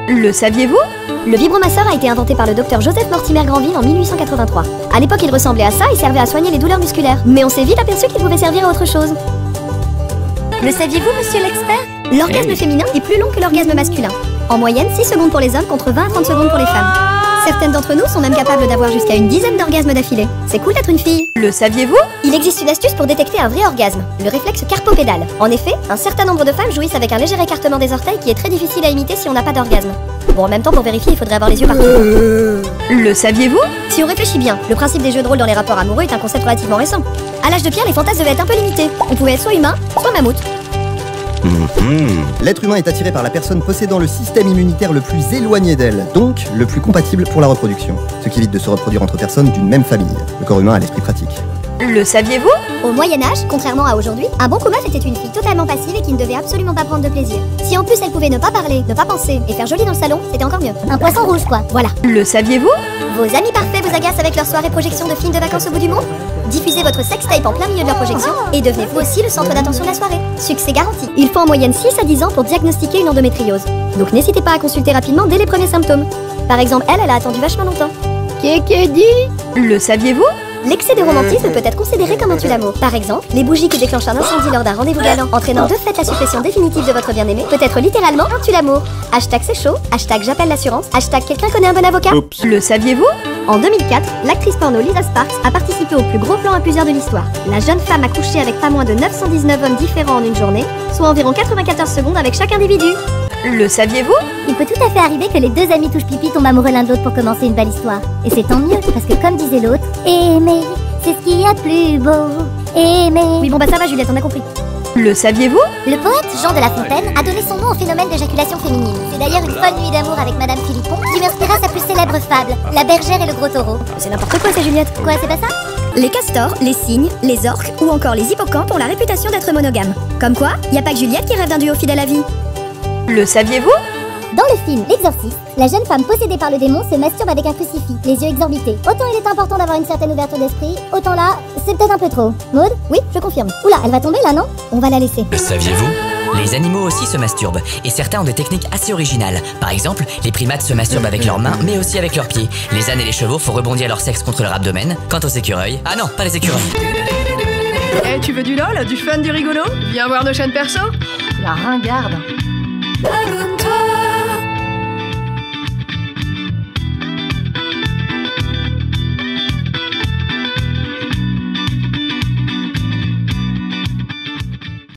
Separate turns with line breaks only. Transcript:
Le saviez-vous?
Le vibromasseur a été inventé par le docteur Joseph Mortimer Granville en 1883. À l'époque, il ressemblait à ça et servait à soigner les douleurs musculaires. Mais on s'est vite aperçu qu'il pouvait servir à autre chose.
Le saviez-vous, monsieur l'expert?
L'orgasme féminin est plus long que l'orgasme masculin. En moyenne, 6 secondes pour les hommes contre 20 à 30 secondes pour les femmes. Certaines d'entre nous sont même capables d'avoir jusqu'à une dizaine d'orgasmes d'affilée. C'est cool d'être une fille.
Le saviez-vous?
Il existe une astuce pour détecter un vrai orgasme, le réflexe carpopédale. En effet, un certain nombre de femmes jouissent avec un léger écartement des orteils qui est très difficile à imiter si on n'a pas d'orgasme. Bon, en même temps, pour vérifier, il faudrait avoir les yeux partout.
Le saviez-vous?
Si on réfléchit bien, le principe des jeux de rôle dans les rapports amoureux est un concept relativement récent. À l'âge de pierre, les fantasmes devaient être un peu limités. On pouvait être soit humain, soit mammouth.
L'être humain est attiré par la personne possédant le système immunitaire le plus éloigné d'elle, donc le plus compatible pour la reproduction, ce qui évite de se reproduire entre personnes d'une même famille. Le corps humain a l'esprit pratique.
Le saviez-vous?
Au Moyen-Âge, contrairement à aujourd'hui, un bon coumeuf était une fille totalement passive et qui ne devait absolument pas prendre de plaisir. Si en plus elle pouvait ne pas parler, ne pas penser et faire joli dans le salon, c'était encore mieux. Un poisson rouge quoi, voilà.
Le saviez-vous?
Vos amis parfaits vous agacent avec leur soirée projection de films de vacances au bout du monde? Diffusez votre sextape en plein milieu de leur projection et devenez vous aussi le centre d'attention de la soirée. Succès garanti. Il faut en moyenne 6 à 10 ans pour diagnostiquer une endométriose. Donc n'hésitez pas à consulter rapidement dès les premiers symptômes. Par exemple, elle a attendu vachement longtemps. Qu'est-ce dit?
Le saviez-vous?
L'excès de romantisme peut être considéré comme un tue-l'amour. Par exemple, les bougies qui déclenchent un incendie lors d'un rendez-vous galant, entraînant de fait la suppression définitive de votre bien-aimé, peut être littéralement un tue-l'amour. Hashtag c'est chaud, hashtag j'appelle l'assurance, hashtag quelqu'un connaît un bon avocat.
Oups. Le saviez-vous?
En 2004, l'actrice porno Lisa Sparks a participé au plus gros plan abuseur de l'histoire. La jeune femme a couché avec pas moins de 919 hommes différents en une journée, soit environ 94 secondes avec chaque individu.
Le saviez-vous?
Il peut tout à fait arriver que les deux amis touche pipi tombent amoureux l'un de l'autre pour commencer une belle histoire. Et c'est tant mieux, parce que comme disait l'autre, aimer, c'est ce qu'il y a de plus beau. Aimer.
Oui bon bah ça va Juliette, on a compris.
Le saviez-vous?
Le poète Jean de La Fontaine a donné son nom au phénomène d'éjaculation féminine. C'est d'ailleurs une folle nuit d'amour avec Madame Philippon qui lui inspira sa plus célèbre fable, La bergère et le gros taureau.
C'est n'importe quoi ça Juliette.
Quoi, c'est pas ça?
Les castors, les cygnes, les orques ou encore les hippocampes ont la réputation d'être monogames. Comme quoi, y a pas que Juliette qui rêve d'un duo fidèle à vie.
Le saviez-vous?
Dans le film L'Exorciste, la jeune femme possédée par le démon se masturbe avec un crucifix, les yeux exorbités. Autant il est important d'avoir une certaine ouverture d'esprit, autant là, c'est peut-être un peu trop. Maud?
Oui, je confirme.
Oula, elle va tomber là, non?
On va la laisser.
Le saviez-vous? Les animaux aussi se masturbent, et certains ont des techniques assez originales. Par exemple, les primates se masturbent avec leurs mains, mais aussi avec leurs pieds. Les ânes et les chevaux font rebondir leur sexe contre leur abdomen. Quant aux écureuils... Ah non, pas les écureuils.
Eh, tu veux du lol, du fun, du rigolo? Viens voir nos chaînes perso.
La ringarde.